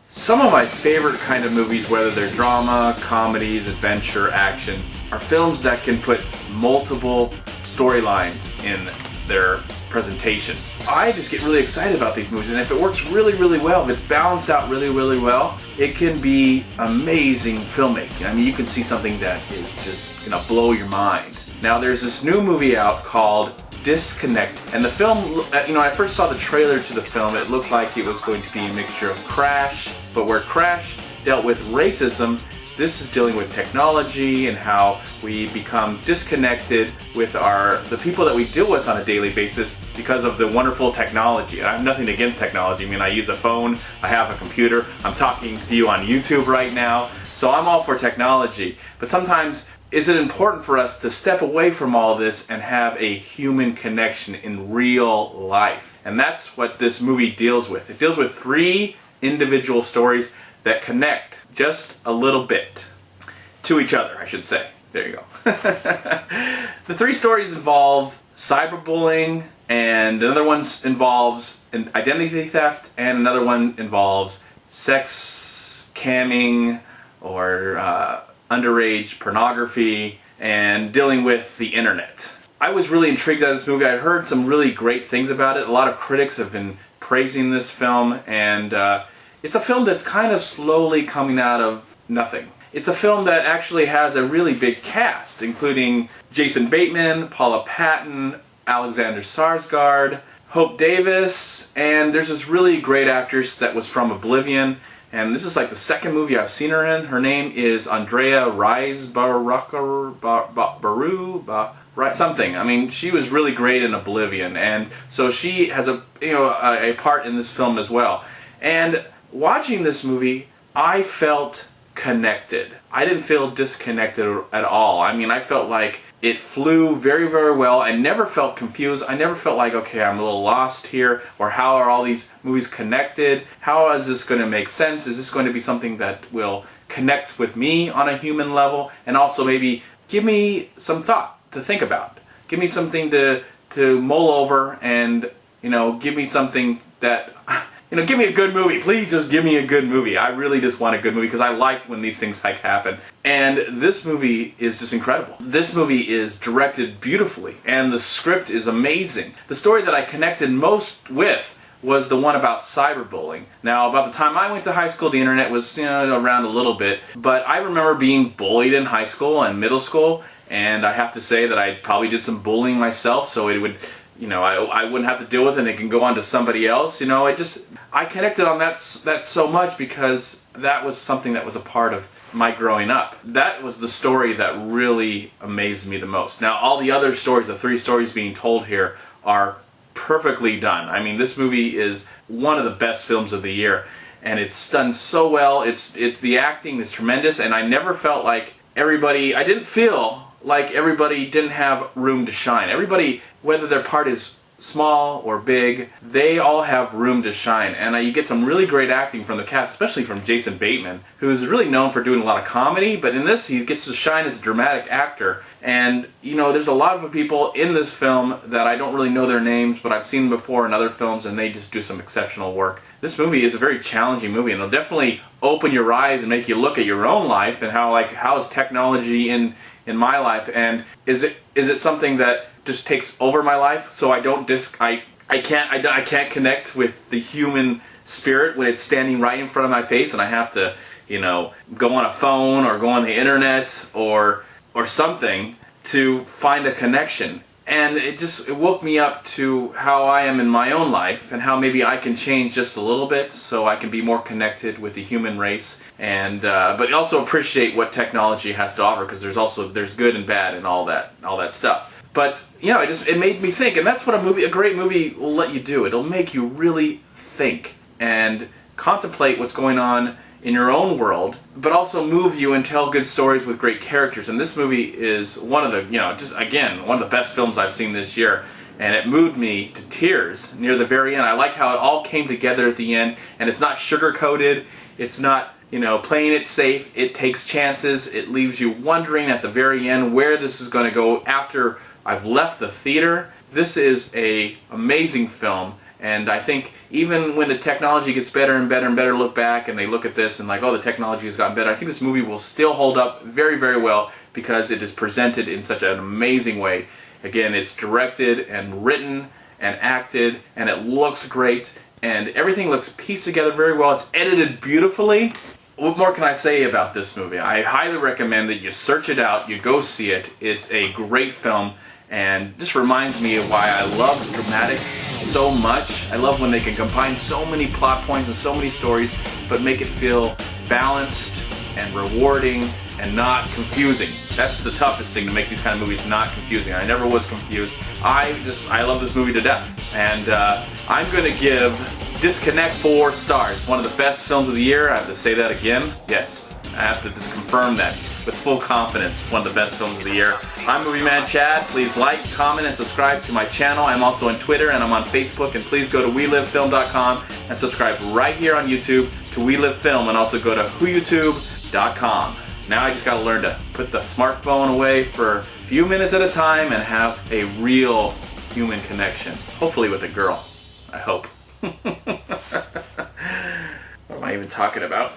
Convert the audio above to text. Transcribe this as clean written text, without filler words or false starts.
Some of my favorite kind of movies, whether they're drama, comedies, adventure, action, are films that can put multiple storylines in their presentation. I just get really excited about these movies, and if it works really, really well, if it's balanced out really, really well, it can be amazing filmmaking. I mean, you can see something that is just gonna blow your mind. Now, there's this new movie out called Disconnect, and the film, when I first saw the trailer to the film, it looked like it was going to be a mixture of Crash, but where Crash dealt with racism, this is dealing with technology and how we become disconnected with the people that we deal with on a daily basis because of the wonderful technology. I have nothing against technology. I mean, I use a phone, I have a computer, I'm talking to you on YouTube right now, so I'm all for technology. But sometimes, is it important for us to step away from all this and have a human connection in real life? And that's what this movie deals with. It deals with 3 individual stories that connect just a little bit to each other, I should say. There you go. The 3 stories involve cyberbullying, and another one involves identity theft, and another one involves sex camming or underage pornography and dealing with the internet. I was really intrigued by this movie. I heard some really great things about it. A lot of critics have been praising this film, and it's a film that's kind of slowly coming out of nothing. It's a film that actually has a really big cast, including Jason Bateman, Paula Patton, Alexander Skarsgård, Hope Davis, and there's this really great actress that was from Oblivion, and this is like the 2nd movie I've seen her in. Her name is Andrea Riseborough, something. I mean, she was really great in Oblivion, and so she has a part in this film as well. And watching this movie, I felt connected. I didn't feel disconnected at all. I mean, I felt like it flew very, very well. I never felt confused. I never felt like, okay, I'm a little lost here, or how are all these movies connected? How is this going to make sense? Is this going to be something that will connect with me on a human level, and also maybe give me some thought to think about? Give me something to mull over, and give me something that give me a good movie. Please just give me a good movie. I really just want a good movie because I like when these things happen. And this movie is just incredible. This movie is directed beautifully, and the script is amazing. The story that I connected most with was the one about cyberbullying. Now, about the time I went to high school, the internet was around a little bit, but I remember being bullied in high school and middle school, and I have to say that I probably did some bullying myself, so it would I wouldn't have to deal with it, and it can go on to somebody else. I connected on that so much because that was something that was a part of my growing up. That was the story that really amazed me the most. Now, all the other stories, the 3 stories being told here, are perfectly done. I mean, this movie is one of the best films of the year, and it's done so well. It's the acting is tremendous, and I never felt like I didn't feel like everybody didn't have room to shine. Everybody, whether their part is small or big, they all have room to shine. And you get some really great acting from the cast, especially from Jason Bateman, who is really known for doing a lot of comedy, but in this he gets to shine as a dramatic actor. And there's a lot of people in this film that I don't really know their names, but I've seen them before in other films, and they just do some exceptional work. This movie is a very challenging movie, and it'll definitely open your eyes and make you look at your own life and how is technology in my life, and is it something that just takes over my life, so I can't connect with the human spirit when it's standing right in front of my face, and I have to go on a phone or go on the internet or something to find a connection. And it woke me up to how I am in my own life, and how maybe I can change just a little bit so I can be more connected with the human race, and but also appreciate what technology has to offer, because there's good and bad and all that stuff. But it made me think, and that's what a great movie will let you do. It'll make you really think and contemplate what's going on in your own world, but also move you and tell good stories with great characters. And this movie is one of the, one of the best films I've seen this year, and it moved me to tears near the very end. I like how it all came together at the end, and it's not sugar-coated, it's not, playing it safe, it takes chances, it leaves you wondering at the very end where this is going to go after I've left the theater. This is an amazing film, And I think even when the technology gets better and better and better, look back and they look at this and like, oh, the technology has gotten better, I think this movie will still hold up very, very well because it is presented in such an amazing way. Again, it's directed and written and acted, and it looks great, and everything looks pieced together very well. It's edited beautifully. What more can I say about this movie? I highly recommend that you search it out, you go see it. It's a great film, and just reminds me of why I love dramatic so much. I love when they can combine so many plot points and so many stories, but make it feel balanced and rewarding and not confusing. That's the toughest thing, to make these kind of movies not confusing. I never was confused. I love this movie to death, and I'm going to give Disconnect 4 stars. One of the best films of the year. I have to say that again. Yes, I have to just confirm that with full confidence. It's one of the best films of the year. I'm MovieManCHAD. Please like, comment, and subscribe to my channel. I'm also on Twitter and I'm on Facebook. And please go to WeLiveFilm.com and subscribe right here on YouTube to We Live Film, and also go to WhoYouTube.com. Now I just got to learn to put the smartphone away for a few minutes at a time and have a real human connection. Hopefully with a girl. I hope. What am I even talking about?